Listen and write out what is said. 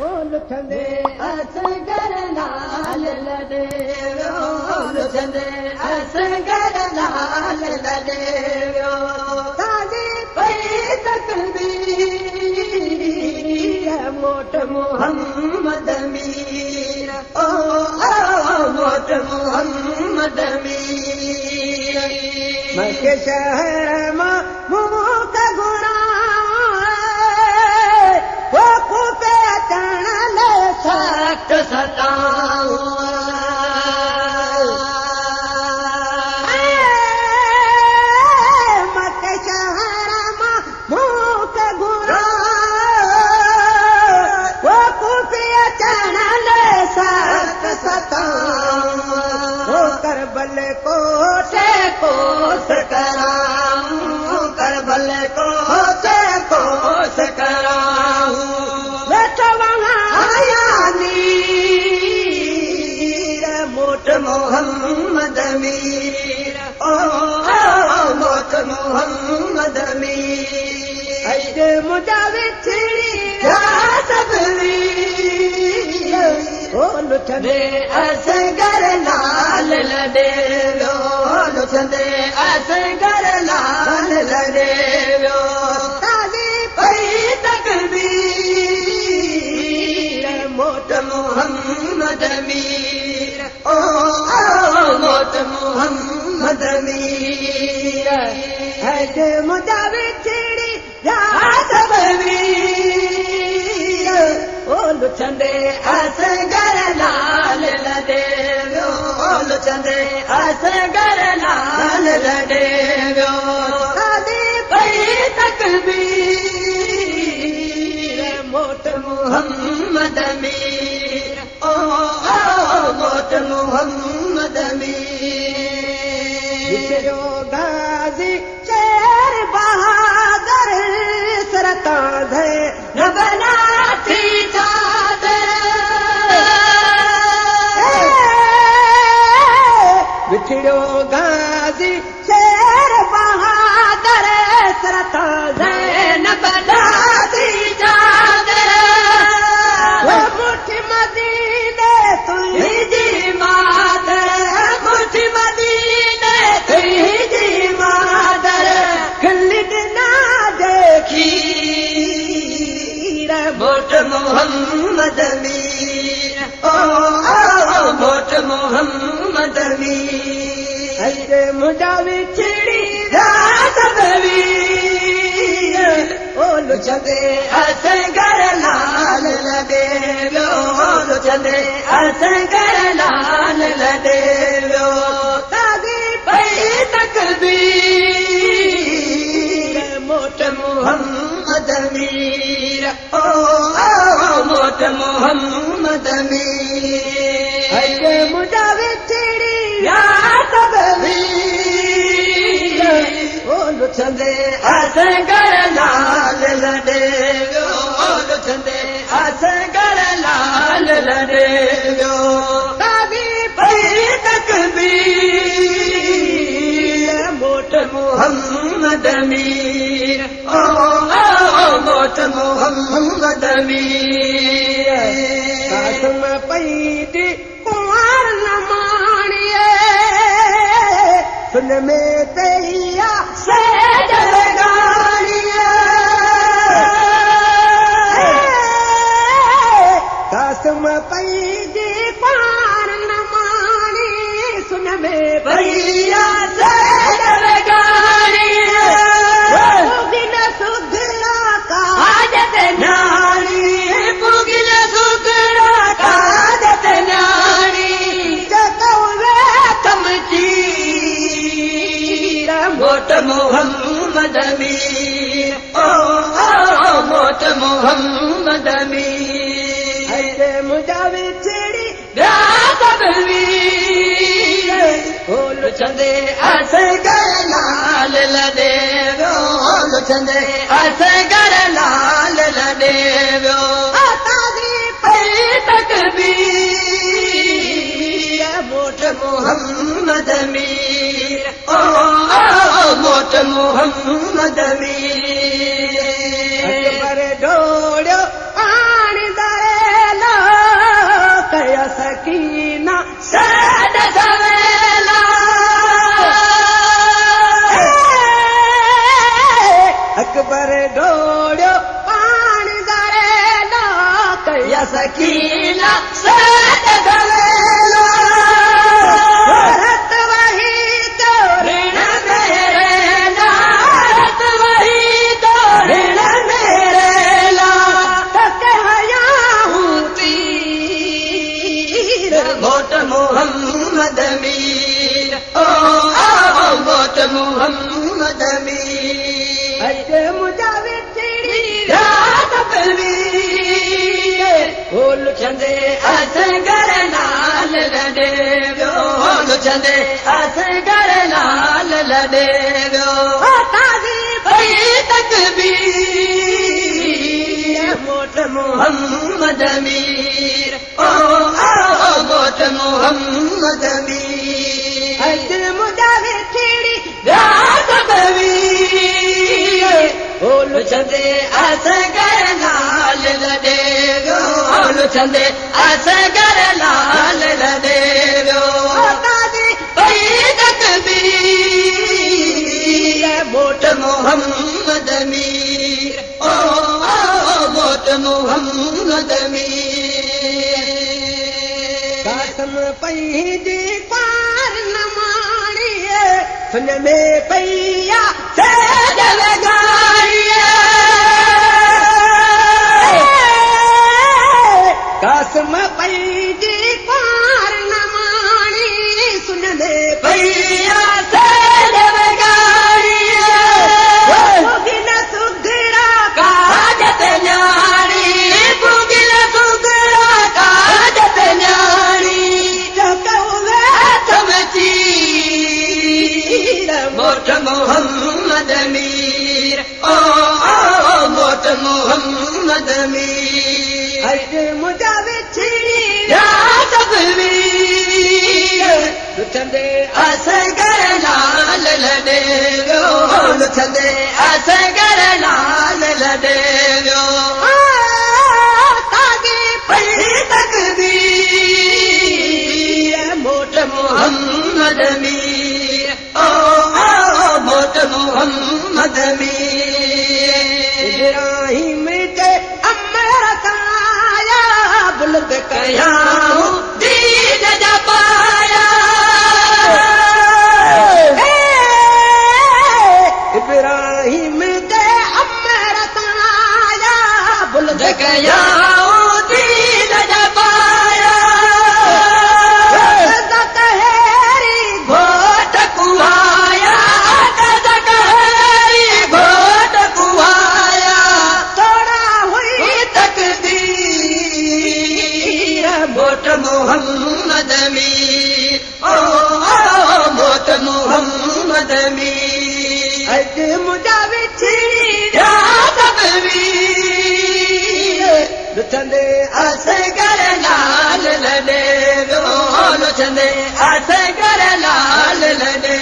लुठंदे असगर लाल लॾे वियो लुठंदे असगर लाल लॾे वियो ताज़ी पई तकदीर मोट मोहम्मद मीर ओ मोट मोहम्मद मीर मके शहर मां मुख गुणा पे अचण लाइ सट सताऊं मके शहर मां मुख गुणा पे अचण लाइ सट सताऊं करबल कोसे कोस कराऊं करबल कोसे कोस कराऊं मोट मोहम्मद मीर ओ मोट मोहम्मद मीर अॼु मुंहिंजा विछड़ी ओ लुठंदे असगर लाल लॾे वियो लुठंदे असगर लाल लॾे वियो ताज़ी पई तकदीर मोट मोहम्मद मीर ओ मोट मोहम्मद मीर अॼु मुंहिंजा विछड़ी ओ लुठंदे असगर लाल लॾे वियो लुठंदे असगर लाल लॾे वियो ताज़ी पई तकदीर मोट मोहम्मद मीर ओ मोट मोहम्मद मीर गाज़ी शेर बहादुर सरताज़ न बना थी चादर बिछड़ो गाज़ी शेर बहादुर सरताज़ न बना थी चादर मुठी मदीने तुंहिंजी मादर मुठी मदीने तुंहिंजी मादर खिलद ना देखी मोट मोहम्मद मीर ओ मोट मोहम्मद मीर अॼु मुंहिंजा विछड़ी ओ लुठंदे असगर लाल लॾे वियो लुठंदे असगर लाल लॾे वियो ताज़ी पई तकदीर मोट मोहम्मद मीर ओ मोट मोहम्मद मीर अॼु मुंहिंजा विछड़ी ओ लुठंदे असगर लाल लॾे वियो लुठंदे असगर लाल लॾे वियो ताज़ी पई तकदीर मोट मोहम्मद मीर ओ मोट मोहम्मद मीर कासम पई कुंवर न माणिए सुन में तैया सैड गाणिए कासम पई कुंवर न माणी सुन में भैया सैड गाणिए पुगिन सुगड़ा काजत न्याणी पुगिन सुगड़ा काजत न्याणी जगवे तमची मोट मोहम्मद मीर ओ मोट मोहम्मद मीर अॼु मुंहिंजा विछड़ी ओ लुठंदे असगर लाल लॾे वियो लुठंदे असगर लाल लॾे वियो ताज़ी पई तकदीर मोट मोहम्मद मीर ओ मोट मोहम्मद मीर अकबर ढोड़ियो पाणी दरे सकीला सत गवेला रत वही तो ऋण मेरे ला रत वही तो ऋण मेरे ला तक हया हूँ तीर मोट मोहम्मद मीर ओ मोट मोहम्मद मीर अजे मुझा विछड़ी रात पलवीर ओल चंदे असगर लाल लडे गयो ओल चंदे असगर लाल लडे गयो ताज़ी भई तकबीर मोट मोहम्मद मीर ओ मोट मोहम्मद मीर अजे मुझा विछड़ी रात पलवीर ओल चंदे असगर लाल लडे गयो ओल चंदे असगर लाल लडे गयो ताज़ी भई तकबीर मोट मोहम्मद मीर ओ मोट मोहम्मद मीर कासम पंहिंजी पार न माणीअ हुन में पईया सेज लॻाईअ कासम पंहिंजी पार न माणी सुन में पईया सेज लॻाईअ भुगिल सुघड़ा काज ते न्याणी भुगिल सुघड़ा काज ते न्याणी मोट मोहम्मद मीर ओ मोट मोहम्मद मीर अजे मुझा विछड़ी रात पलवीर लुचंदे असगर लाल लडे गयो लुचंदे असगर लाल लडे गयो ताज़ी भई तकबीर मोट मोहम्मद मीर ओ मोट मोहम्मद मीर इब्राहिम ते अमरत आया बुलंद कया हूँ दीन जा पाया इब्राहिम ते अमरत आया बुलंद कया हूँ दीन जा पाया घोट कुआया घोट कुआया थोड़ा हुई तकदीर मोट मोहम्मद मीर ओ मोट मोहम्मद मीर अजे मुझा विछड़ी रात पलवीर लुचंदे असगर लाल लडे गयो लुचंदे असगर लाल लडे